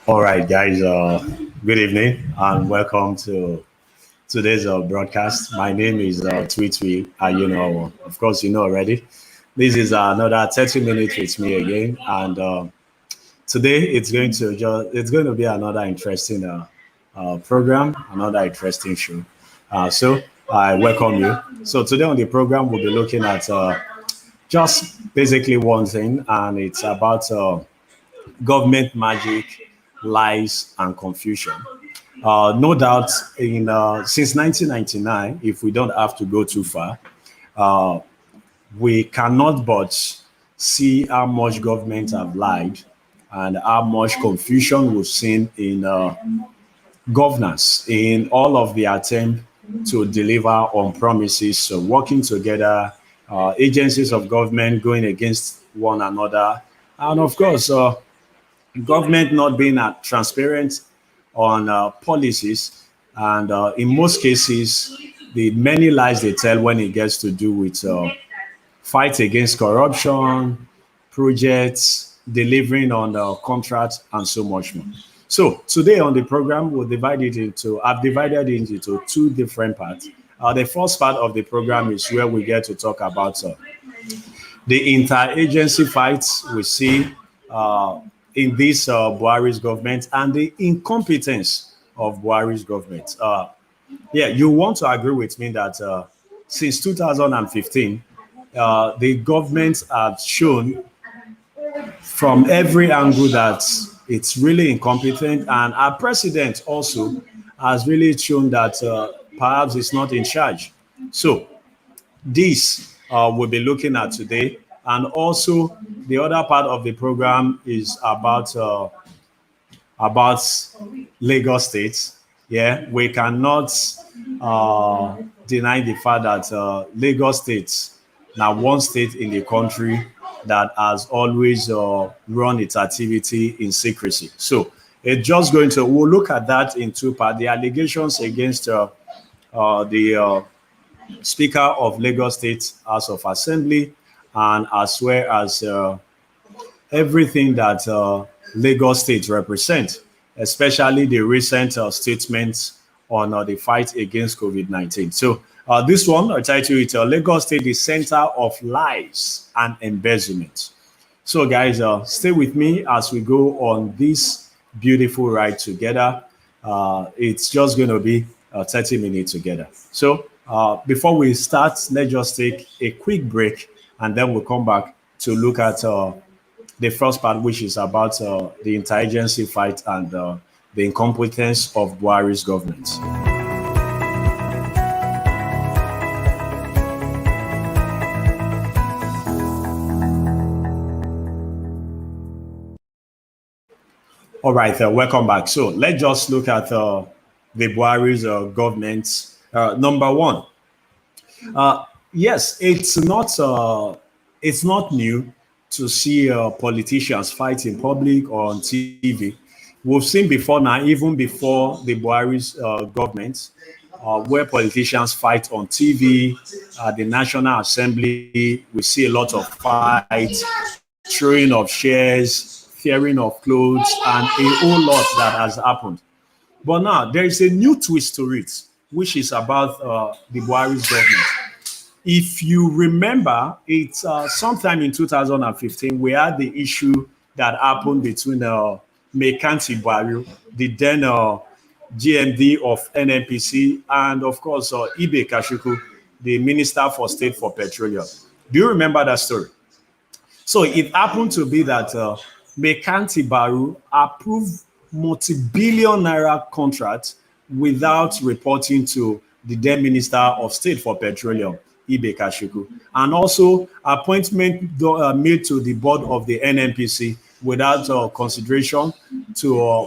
All right, guys. Good evening and welcome to today's broadcast. My name is Tweetwee. Of course, you know already. This is another 30 minutes with me again, and today it's going to be another interesting program, another interesting show. So I welcome you. So today on the program we'll be looking at just basically one thing, and it's about government magic, lies, and confusion. No doubt, in since 1999, if we don't have to go too far, uh, we cannot but see how much government have lied and how much confusion we've seen in governance in all of the attempt to deliver on promises, so working together, agencies of government going against one another, and of course, government not being transparent on policies, and in most cases, the many lies they tell when it gets to do with fight against corruption, projects, delivering on contracts, and so much more. So today on the program, I've divided it into two different parts. The first part of the program is where we get to talk about the interagency fights we see in this Buhari's government and the incompetence of Buhari's government. Yeah, you want to agree with me that since 2015, the government has shown from every angle that it's really incompetent, and our president also has really shown that perhaps it's not in charge. So this we'll be looking at today, and also the other part of the program is about Lagos State. Yeah, we cannot deny the fact that Lagos State now one state in the country that has always run its activity in secrecy. So it's just going to we'll look at that in two parts: the allegations against the Speaker of Lagos State House of Assembly, and as well as everything that Lagos State represents, especially the recent statements on the fight against COVID-19. So this one, I title it Lagos State, the Center of Lies and Embezzlement. So guys, stay with me as we go on this beautiful ride together. It's just going to be 30 minutes together. So before we start, let's just take a quick break, and then we'll come back to look at the first part, which is about the interagency fight and the incompetence of Buhari's government. All right, welcome back. So let's just look at the Buhari's government. Number one, yes, it's not new to see politicians fight in public or on TV. We've seen before now, even before the Buhari's government, where politicians fight on TV, the National Assembly. We see a lot of fights, throwing of shares, tearing of clothes, and a whole lot that has happened. But now there is a new twist to it, which is about the Buhari's government. If you remember, it's sometime in 2015, we had the issue that happened between Mekanti Buhari, the then GMD of NNPC, and of course, Ibe Kashuku, the Minister for State for Petroleum. Do you remember that story? So it happened to be that Mekanti Buhari approved multi-billion naira contract without reporting to the then Minister of State for Petroleum, Ibe Kashuku, and also appointment made to the board of the NNPC without consideration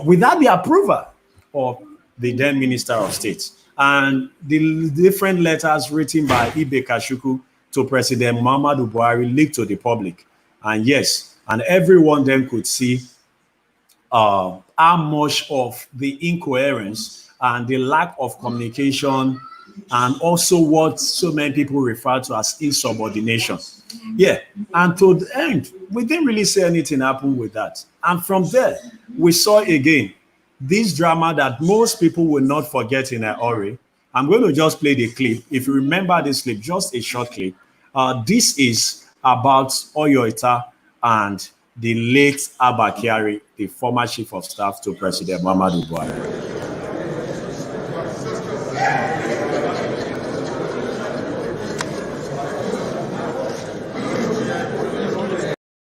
without the approval of the then Minister of State. And the different letters written by Ibe Kashuku to President Muhammadu Buhari leaked to the public. And yes, and everyone then could see how much of the incoherence and the lack of communication, and also what so many people refer to as insubordination. Yeah, and to the end, we didn't really see anything happen with that. And from there, we saw again this drama that most people will not forget in a hurry. I'm going to just play the clip. If you remember this clip, just a short clip. This is about Oyoita and the late Abba, the former chief of staff to President Muhammadu Buhari.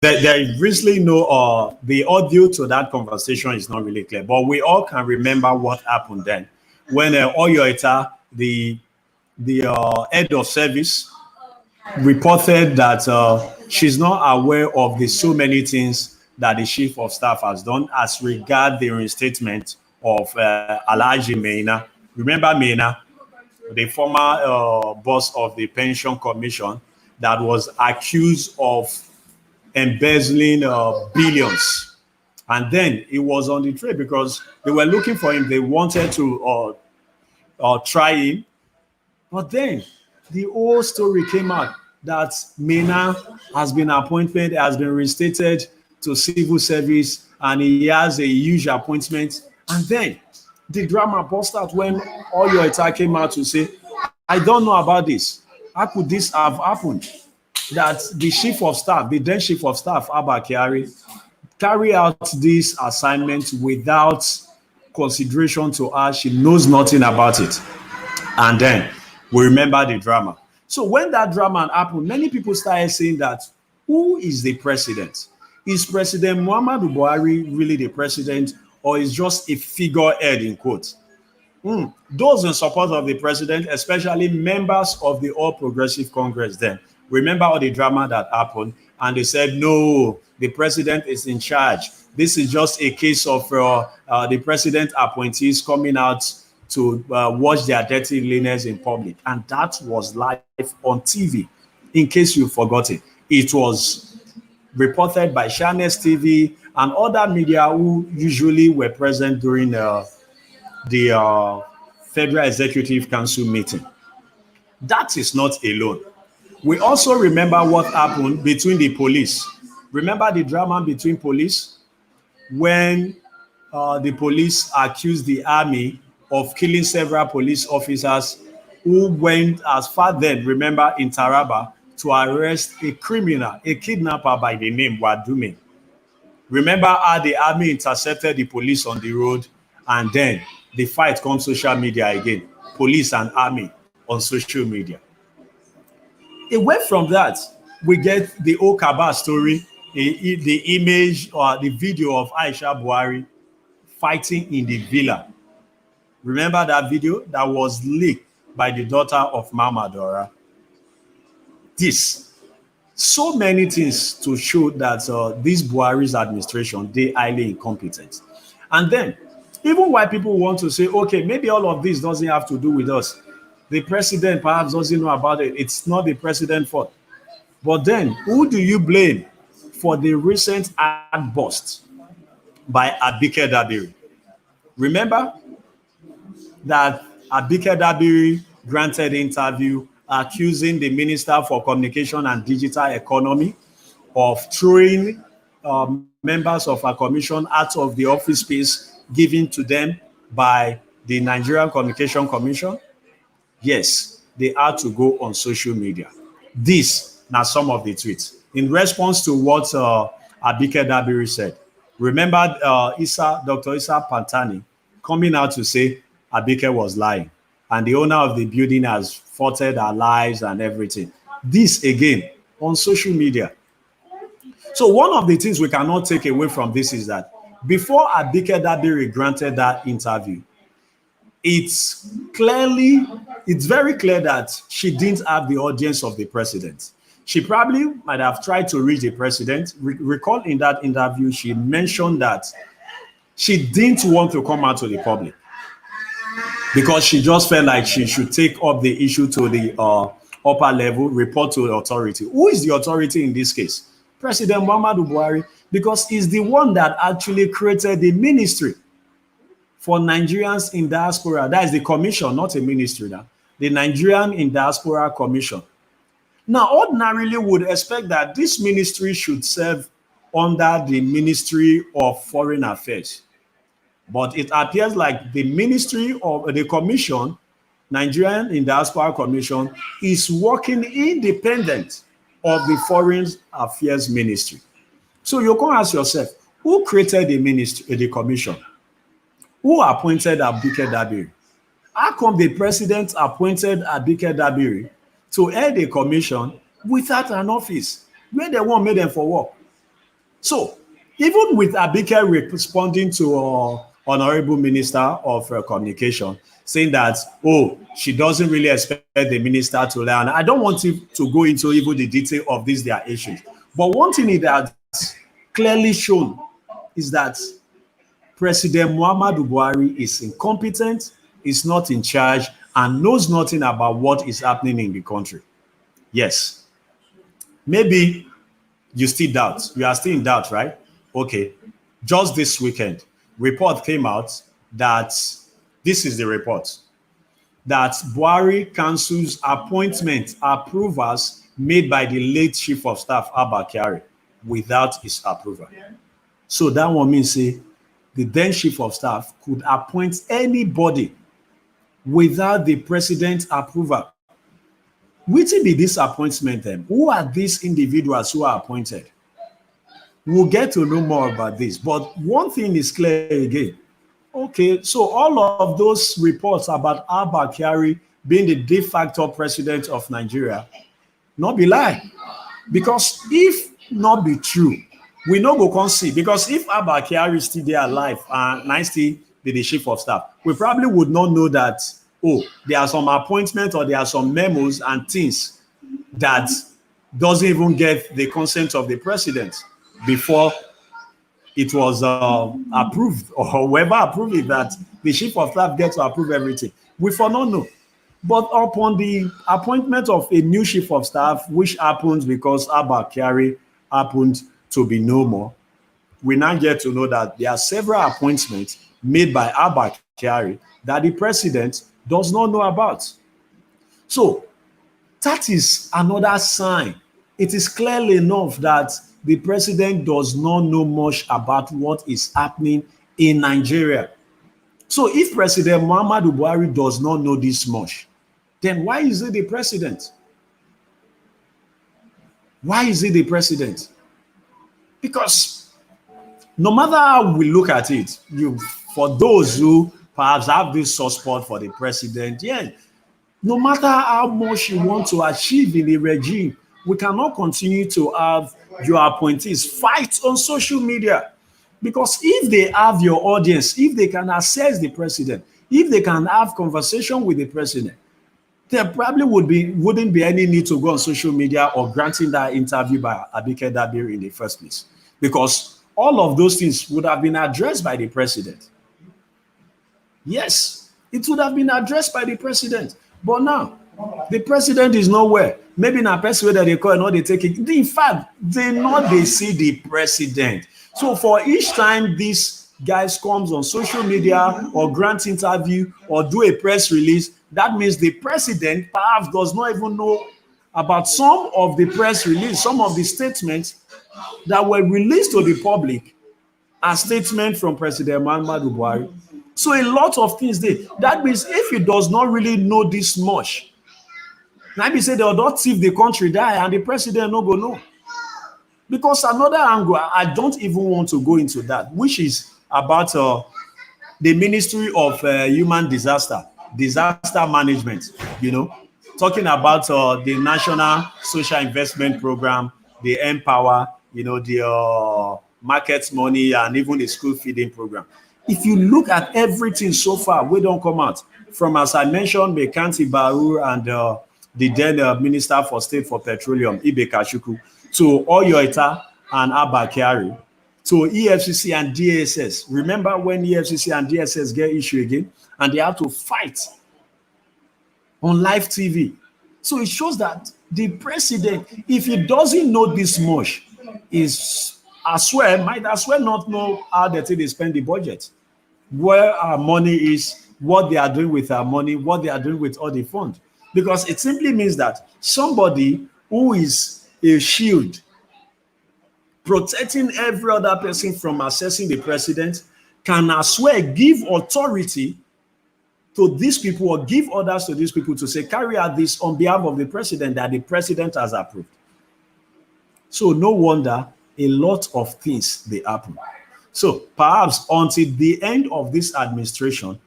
There is really no, the audio to that conversation is not really clear, but we all can remember what happened then when Oyoita, the head of service, reported that she's not aware of the so many things that the chief of staff has done as regard the reinstatement of Alhaji Maina. Remember Maina, the former boss of the pension commission that was accused of embezzling billions, and then he was on the trail because they were looking for him. They wanted to try him, but then the whole story came out that Maina has been appointed, has been reinstated to civil service, and he has a huge appointment. And then the drama burst out when Oyoita came out to say, "I don't know about this. How could this have happened?" That the chief of staff, the then chief of staff, Abba, carry out this assignment without consideration to her. She knows nothing about it. And then we remember the drama. So when that drama happened, many people started saying that, who is the president? Is President Muhammadu Buhari really the president, or is just a figurehead in quotes? Those in support of the president, especially members of the All Progressive Congress then, remember all the drama that happened, and they said, no, the president is in charge. This is just a case of the president appointees coming out to wash their dirty linens in public. And that was live on TV, in case you forgot it. It was reported by Channels TV and other media who usually were present during the Federal Executive Council meeting. That is not alone. We also remember what happened between the police. Remember the drama between police when the police accused the army of killing several police officers who went as far then, remember, in Taraba to arrest a criminal, a kidnapper by the name Wadume. Remember how the army intercepted the police on the road, and then the fight comes social media again, police and army on social media. Away from that, we get the Okaba story, the image or the video of Aisha Buhari fighting in the villa. Remember that video that was leaked by the daughter of Mama Dora? This, so many things to show that this Buhari's administration, they highly incompetent. And then, even while people want to say, okay, maybe all of this doesn't have to do with us. The president perhaps doesn't know about it. It's not the president's fault. But then, who do you blame for the recent outburst by Abike Dabiri? Remember that Abike Dabiri granted interview accusing the Minister for Communication and Digital Economy of throwing members of a commission out of the office space given to them by the Nigerian Communication Commission. Yes, they had to go on social media. This now some of the tweets in response to what Abike Dabiri said. Remember Dr. Isa Pantani coming out to say Abike was lying, and the owner of the building has faulted her lies and everything. This again on social media. So one of the things we cannot take away from this is that before Abike Dabiri granted that interview, it's very clear that she didn't have the audience of the president. She probably might have tried to reach the president. Recall in that interview, she mentioned that she didn't want to come out to the public because she just felt like she should take up the issue to the upper level, report to the authority. Who is the authority in this case? President Muhammadu Buhari, because he's the one that actually created the ministry for Nigerians in diaspora. That is the commission, not a ministry now. The Nigerian in Diaspora Commission. Now, ordinarily would expect that this ministry should serve under the Ministry of Foreign Affairs. But it appears like the Ministry of the Commission, Nigerian in Diaspora Commission, is working independent of the Foreign Affairs Ministry. So you can ask yourself, who created the ministry, the commission? Who appointed Abike Dabiri? How come the president appointed Abike Dabiri to head a commission without an office where they won't make them for work? So even with Abike responding to Honorable Minister of Communication, saying that, oh, she doesn't really expect the minister to learn. I don't want to go into even the detail of these their issues. But one thing that's clearly shown is that President Muhammadu Buhari is incompetent, is not in charge, and knows nothing about what is happening in the country. Yes. Maybe you still doubt. You are still in doubt, right? Okay. Just this weekend, report came out that, this is the report, that Buhari cancels appointment approvals made by the late Chief of Staff, Abba Kyari, without his approval. So that one means, say, the then Chief of Staff could appoint anybody without the president's approval. Which will be this appointment then? Who are these individuals who are appointed? We'll get to know more about this. But one thing is clear again. Okay, so all of those reports about Abba Kyari being the de facto president of Nigeria, not be lie. Because if not be true, we no go come see. Because if Abba Kyari is still there alive and I still be the Chief of Staff, we probably would not know that, oh, there are some appointments or there are some memos and things that doesn't even get the consent of the president before it was approved, or whoever approved it, that the Chief of Staff gets to approve everything. We for not know. But upon the appointment of a new Chief of Staff, which happens because Abba Kyari happened to be no more, we now get to know that there are several appointments made by Abba Kyari that the president does not know about. So that is another sign. It is clearly enough that the president does not know much about what is happening in Nigeria. So if President Muhammadu Buhari does not know this much, then why is he the president? Why is he the president? Because no matter how we look at it, for those who perhaps have this soft spot for the president, yeah, no matter how much you want to achieve in the regime, we cannot continue to have your appointees fight on social media. Because if they have your audience, if they can access the president, if they can have conversation with the president, there probably wouldn't be any need to go on social media or granting that interview by Abike Dabiri in the first place. Because all of those things would have been addressed by the president. Yes, it would have been addressed by the president. But now, the president is nowhere. Maybe na person that they call and they take it. In fact, they see the president. So for each time these guys comes on social media or grant interview or do a press release, that means the president perhaps does not even know about some of the press release, some of the statements that were released to the public as statements from President Muhammadu Buhari. So a lot of things there. That means if he does not really know this much, now be say they will not thief the country die and the president no go know. Because another angle, I don't even want to go into that, which is about the Ministry of Human Disaster Management, talking about the National Social Investment Program, the Empower, the market money, and even the school feeding program. If you look at everything so far, we don't come out from, as I mentioned, Mekanti Baru and the then Minister for State for Petroleum, Ibe Kashuku, to Oyoita and Abba Kyari, to EFCC and DSS. Remember when EFCC and DSS get issued again and they have to fight on live TV. So it shows that the president, if he doesn't know this much, might as well not know how they spend the budget, where our money is, what they are doing with our money, what they are doing with all the funds. Because it simply means that somebody who is a shield protecting every other person from accessing the president, can as well give authority to these people or give orders to these people to say, carry out this on behalf of the president that the president has approved. So no wonder a lot of things they happen. So perhaps until the end of this administration,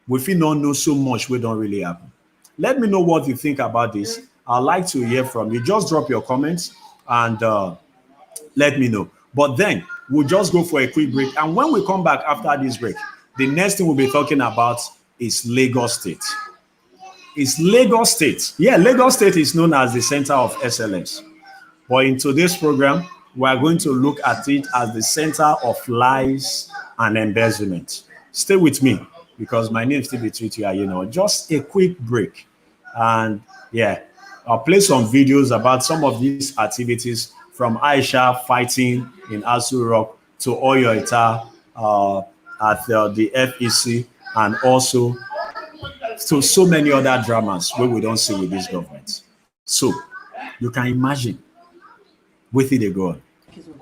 we feel not know so much we don't really happen. Let me know what you think about this. I'd like to hear from you. Just drop your comments and let me know. But then we'll just go for a quick break. And when we come back after this break, the next thing we'll be talking about is Lagos State. It's Lagos State. Yeah, Lagos State is known as the center of excellence. But in today's program, we are going to look at it as the center of lies and embezzlement. Stay with me because my name is still between you. Just a quick break. And yeah, I'll play some videos about some of these activities from Aisha fighting in Asu Rock to Oyo Ita at the FEC and also to so many other dramas where we don't see with this government. So you can imagine with it go on. This is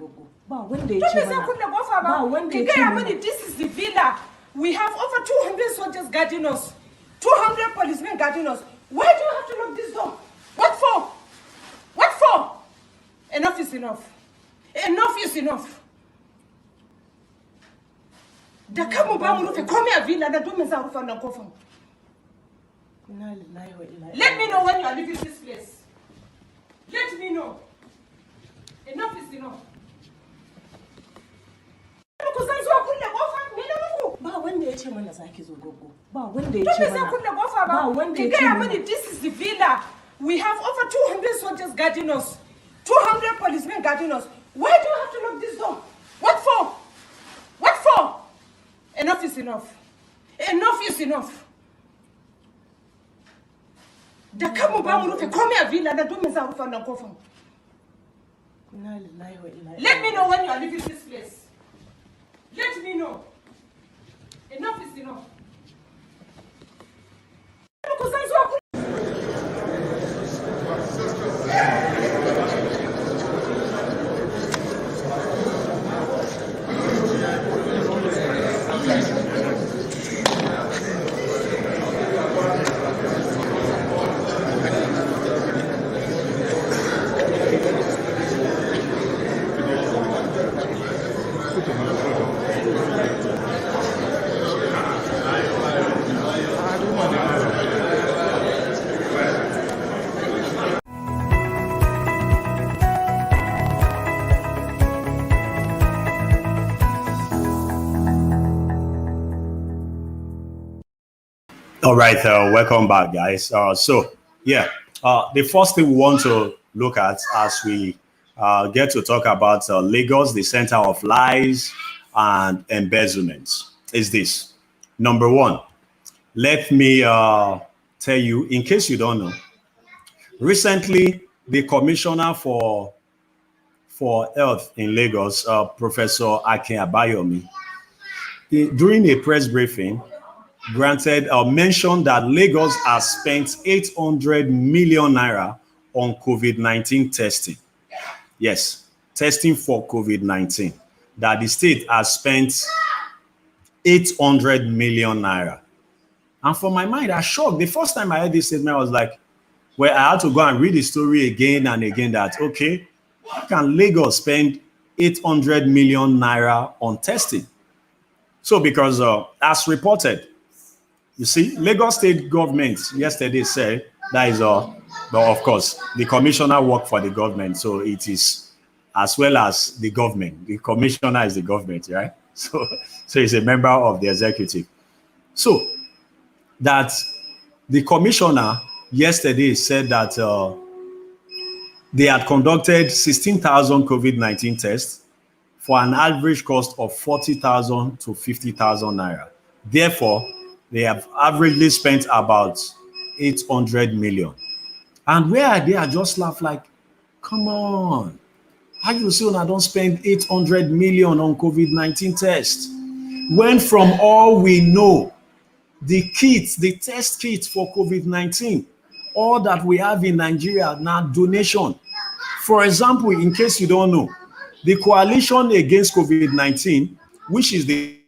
the villa. We have over 200 soldiers guarding us, 200 policemen guarding us. Why do you have to lock this door? What for? What for? Enough is enough. Enough is enough. Let me know when you are leaving this place. Let me know. Enough is enough. This is the villa. We have over 200 soldiers guarding us, 200 policemen guarding us. Why do you have to lock this door? What for? What for? Enough is enough. Enough is enough. Let me know when you are leaving this place. Let me know. Enough is enough. All right, welcome back, guys. The first thing we want to look at as we get to talk about Lagos, the center of lies and embezzlement, is this. Number one, let me tell you, in case you don't know, recently the commissioner for health in Lagos, Professor Abayomi, during a press briefing, mentioned that Lagos has spent 800 million naira on COVID-19 testing. Yes, testing for COVID-19. That the state has spent 800 million naira. And for my mind, I shocked. The first time I heard this statement, I was like, well, I had to go and read the story again and again that, okay, how can Lagos spend 800 million naira on testing? So because as reported, you see, Lagos state government yesterday said that is but of course, the commissioner worked for the government, so it is as well as the government. The commissioner is the government, right? So he's a member of the executive. So that the commissioner yesterday said that they had conducted 16,000 COVID-19 tests for an average cost of 40,000 to 50,000 naira. Therefore, they have averagely spent about 800 million. And where are they? I just laugh like, come on. How you say I don't spend 800 million on COVID-19 tests? When from all we know, the kits, the test kits for COVID-19, all that we have in Nigeria now donation. For example, in case you don't know, The coalition against COVID-19, which is the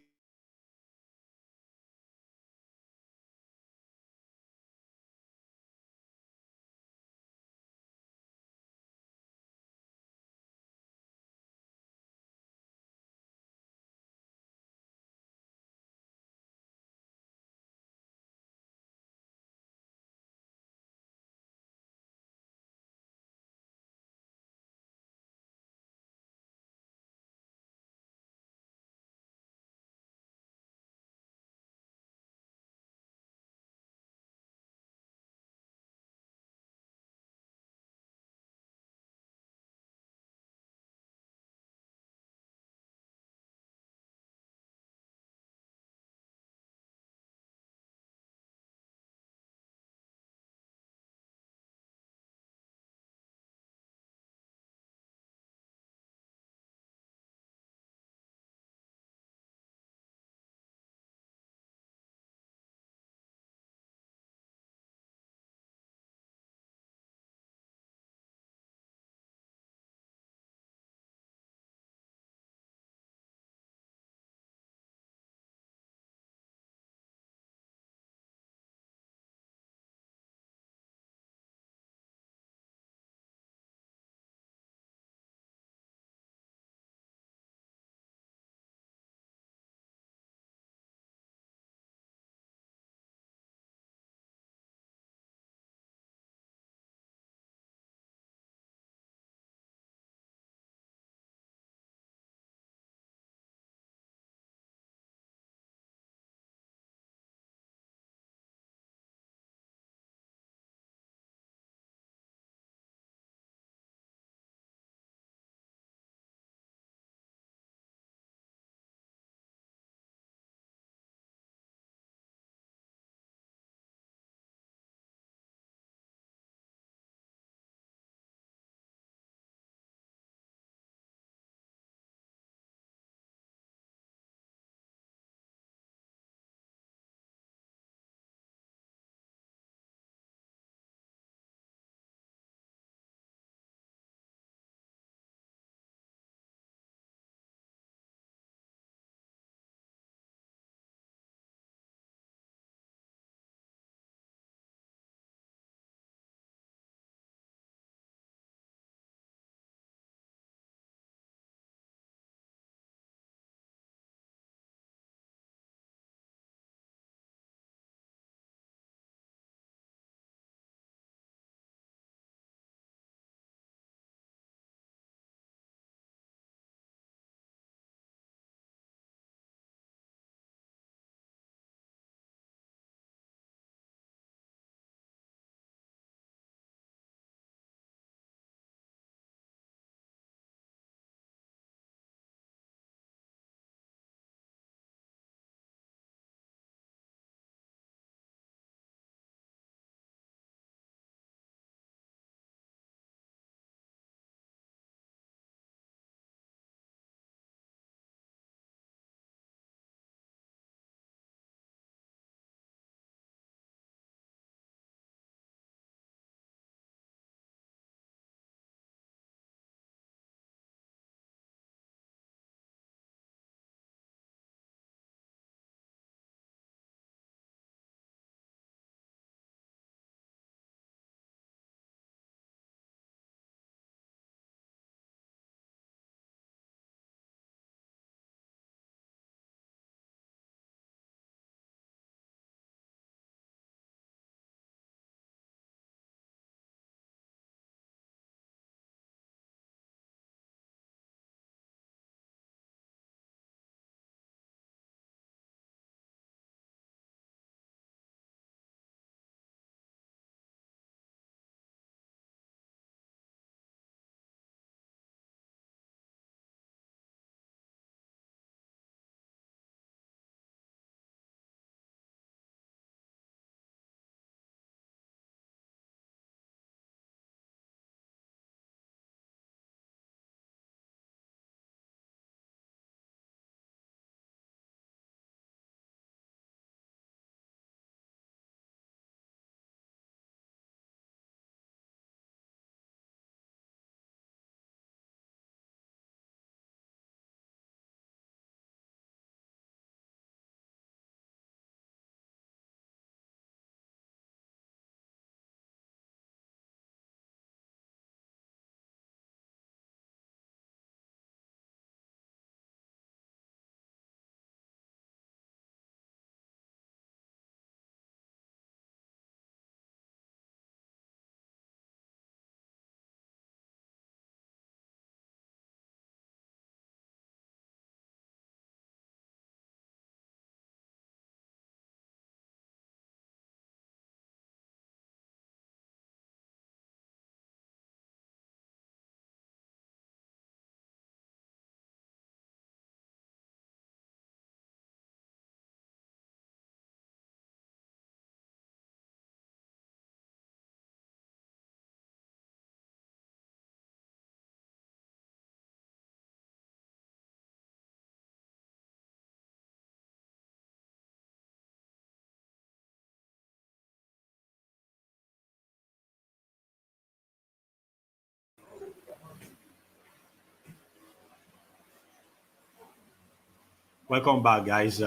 Welcome back, guys.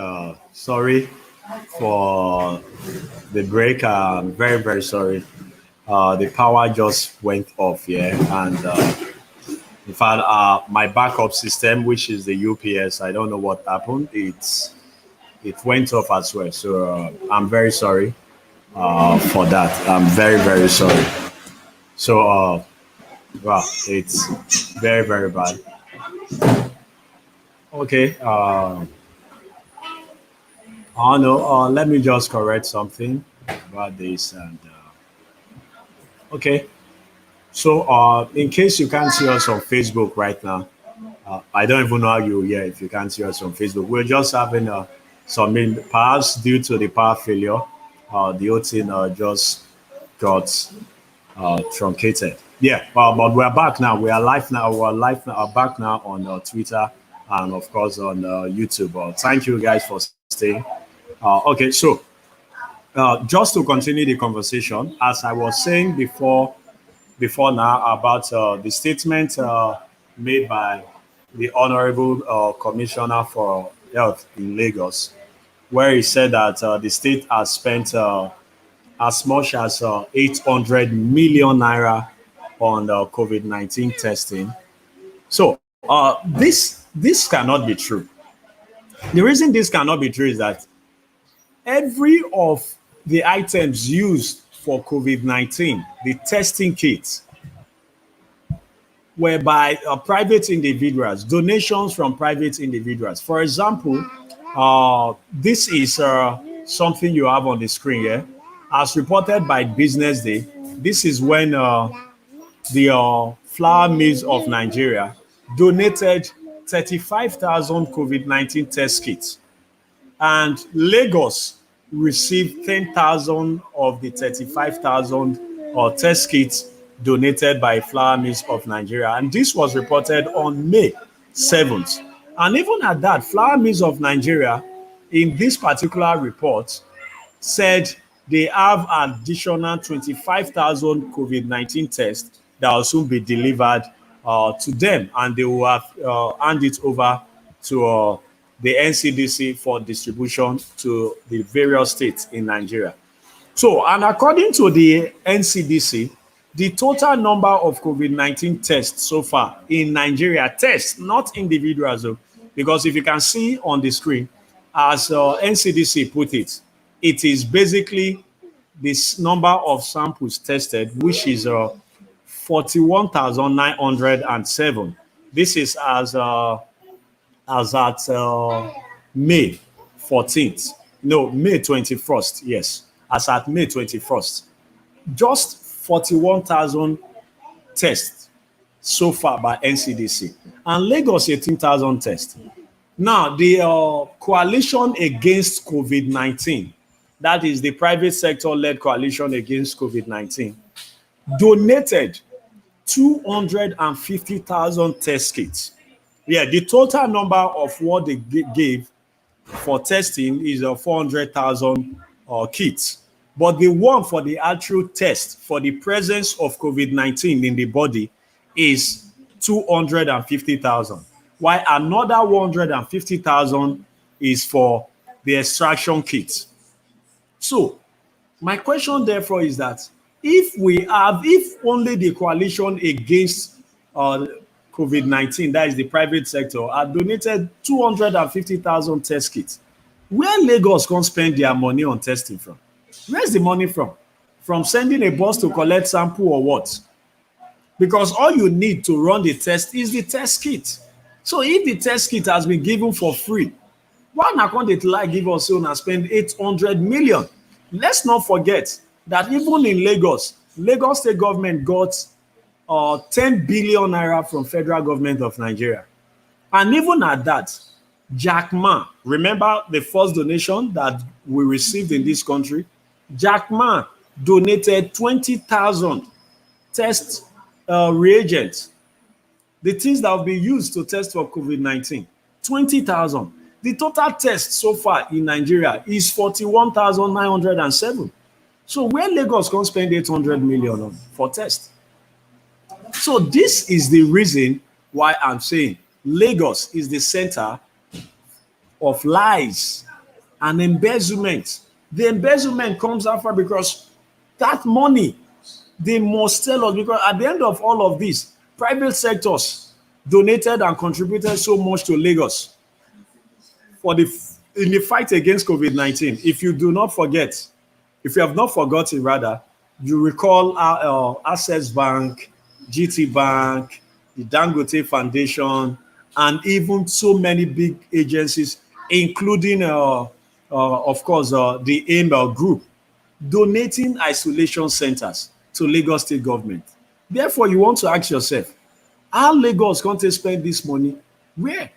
Sorry for the break. I'm very, very sorry. The power just went off here, and in fact, my backup system, which is the UPS, I don't know what happened. It went off as well. So I'm very sorry for that. I'm very, very sorry. So, wow, it's very, very bad. Okay. I don't know. Let me just correct something about this. And okay. So, in case you can't see us on Facebook right now, I don't even know how you hear if you can't see us on Facebook. We're just having some perhaps due to the power failure, the whole thing just got truncated. Yeah, but we're back now. We are live now. We're live now. Back now on Twitter and of course on YouTube. Thank you guys for staying. Okay, so just to continue the conversation, as I was saying before now about the statement made by the Honorable Commissioner for Health in Lagos, where he said that the state has spent as much as 800 million naira on COVID-19 testing. So this cannot be true. The reason this cannot be true is that every of the items used for COVID-19, the testing kits, were by private individuals, donations from private individuals. For example, this is something you have on the screen here. As reported by Business Day, this is when the flour mills of Nigeria donated 35,000 COVID-19 test kits, and Lagos received 10,000 of the 35,000 test kits donated by flour mills of Nigeria. And this was reported on May 7th. And even at that, flour mills of Nigeria, in this particular report, said they have additional 25,000 COVID-19 tests that will soon be delivered to them, and they will have hand it over to the NCDC for distribution to the various states in Nigeria. So, and according to the NCDC, the total number of COVID-19 tests so far in Nigeria, tests, not individuals, because if you can see on the screen, as NCDC put it, it is basically this number of samples tested, which is 41,907. This is as at May 14th. No, May 21st. Yes, as at May 21st. Just 41,000 tests so far by NCDC. And Lagos, 18,000 tests. Now, the coalition against COVID-19, that is the private sector-led coalition against COVID-19, donated 250,000 test kits. Yeah, the total number of what they gave for testing is 400,000 kits. But the one for the actual test for the presence of COVID-19 in the body is 250,000, while another 150,000 is for the extraction kit. So my question therefore is that if only the coalition against COVID-19, that is the private sector, had donated 250,000 test kits, where Lagos can spend their money on testing from? Where's the money from? From sending a bus to collect sample or what? Because all you need to run the test is the test kit. So if the test kit has been given for free, why not they like give us soon and spend 800 million? Let's not forget that even in Lagos state government got 10 billion naira from federal government of Nigeria. And even at that, Jack Ma, remember the first donation that we received in this country? Jack Ma donated 20,000 test reagents, the things that will be used to test for COVID-19, 20,000. The total test so far in Nigeria is 41,907. So where Lagos can spend 800 million on for test? So this is the reason why I'm saying Lagos is the center of lies and embezzlement. The embezzlement comes after because that money they must tell us, because at the end of all of this, private sectors donated and contributed so much to Lagos for in the fight against COVID-19. If you do not forget, if you have not forgotten rather, you recall Access Bank, GT Bank, the Dangote Foundation, and even so many big agencies, including, of course, the AIM group, donating isolation centers to Lagos State government. Therefore, you want to ask yourself, how Lagos can't they spend this money? Where?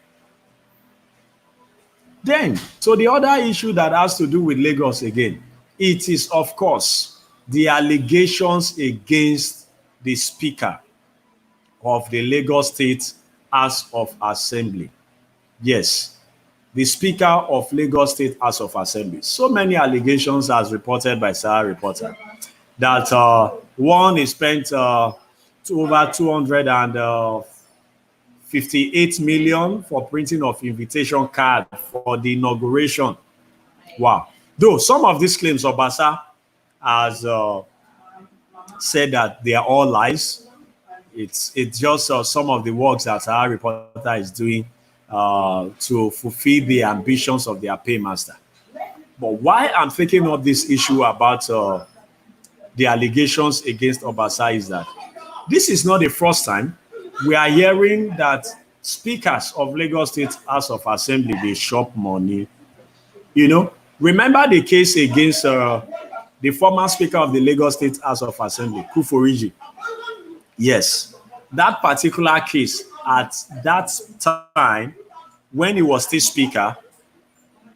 Then, so the other issue that has to do with Lagos again, it is, of course, the allegations against the Speaker of the Lagos State House of Assembly. Yes, the Speaker of Lagos State House of Assembly. So many allegations as reported by Sarah Reporter that one is spent to over 258 million for printing of invitation card for the inauguration. Wow. Though some of these claims, Obasa has said that they are all lies. It's just some of the works that our reporter is doing to fulfill the ambitions of their paymaster. But why I'm taking up this issue about the allegations against Obasa is that this is not the first time we are hearing that speakers of Lagos State House of Assembly, they shop money. You know, remember the case against the former Speaker of the Lagos State House of Assembly, Kuforiji. Yes, that particular case at that time, when he was still Speaker,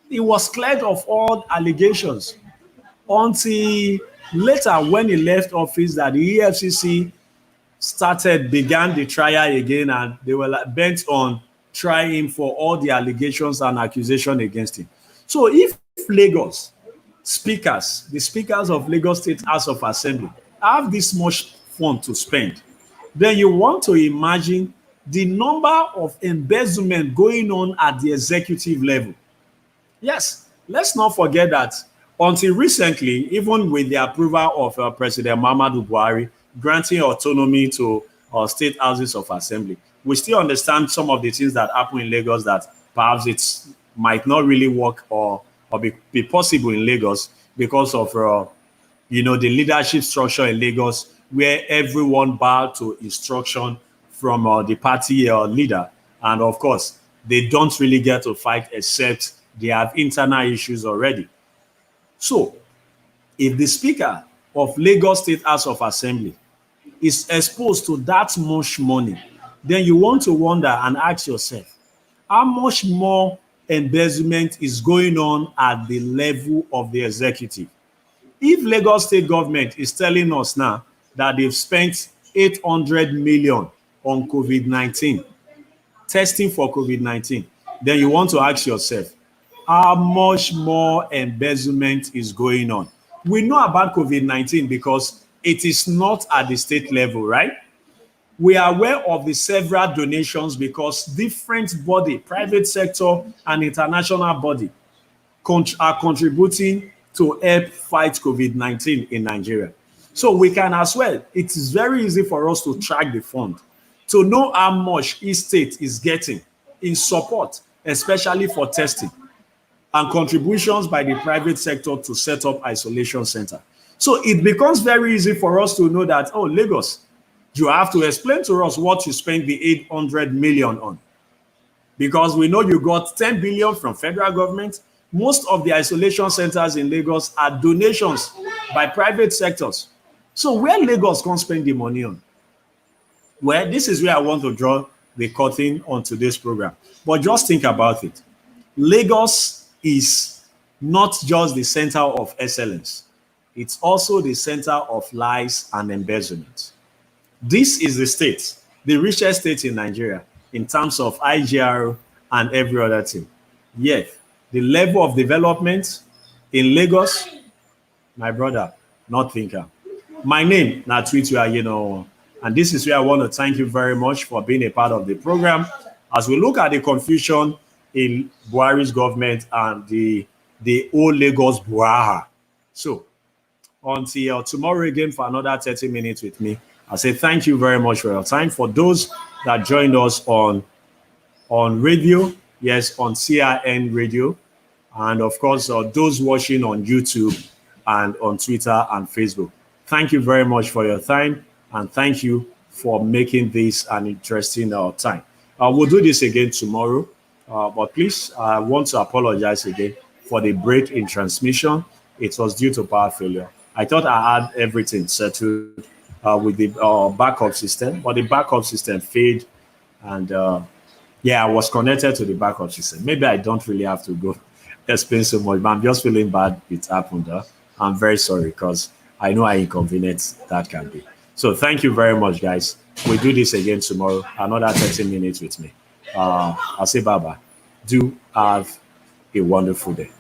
he was cleared of all allegations until later when he left office that the EFCC began the trial again, and they were bent on trying him for all the allegations and accusations against him. So if Lagos speakers, the speakers of Lagos State House of Assembly, have this much fund to spend, then you want to imagine the number of embezzlement going on at the executive level. Yes, let's not forget that until recently, even with the approval of President Muhammadu Buhari granting autonomy to state houses of assembly, we still understand some of the things that happen in Lagos that perhaps it might not really work or be possible in Lagos because of the leadership structure in Lagos, where everyone bowed to instruction from the party leader, and of course they don't really get to fight except they have internal issues already. So if the Speaker of Lagos State House of Assembly is exposed to that much money, then you want to wonder and ask yourself, how much more embezzlement is going on at the level of the executive? If Lagos State government is telling us now that they've spent 800 million on COVID-19, testing for COVID-19, then you want to ask yourself, how much more embezzlement is going on? We know about COVID-19 because it is not at the state level, right? We are aware of the several donations because different body, private sector and international body are contributing to help fight COVID-19 in Nigeria. So we can as well, it is very easy for us to track the fund, to know how much each state is getting in support, especially for testing, and contributions by the private sector to set up isolation center. So it becomes very easy for us to know that, oh, Lagos, you have to explain to us what you spent the 800 million on. Because we know you got 10 billion from federal government. Most of the isolation centers in Lagos are donations by private sectors. So where Lagos can spend the money on? Well, this is where I want to draw the curtain on today's program. But just think about it. Lagos is not just the center of excellence. It's also the center of lies and embezzlement. This is the state, the richest state in Nigeria in terms of IGR and every other thing. Yet, the level of development in Lagos, my brother, not thinker. My name, Natwitu, and this is where I want to thank you very much for being a part of the program as we look at the confusion in Buhari's government and the old Lagos Buhara. So until tomorrow again for another 30 minutes with me, I say thank you very much for your time. For those that joined us on radio, yes, on CRN radio, and of course those watching on YouTube and on Twitter and Facebook, thank you very much for your time, and thank you for making this an interesting time. We'll do this again tomorrow, but please, I want to apologize again for the break in transmission. It was due to power failure. I thought I had everything settled with the backup system, but the backup system failed, and yeah, I was connected to the backup system. Maybe I don't really have to go explain so much, but I'm just feeling bad it happened. I'm very sorry because I know how inconvenient that can be. So thank you very much, guys. We'll do this again tomorrow, another 30 minutes with me. I'll say bye-bye. Do have a wonderful day.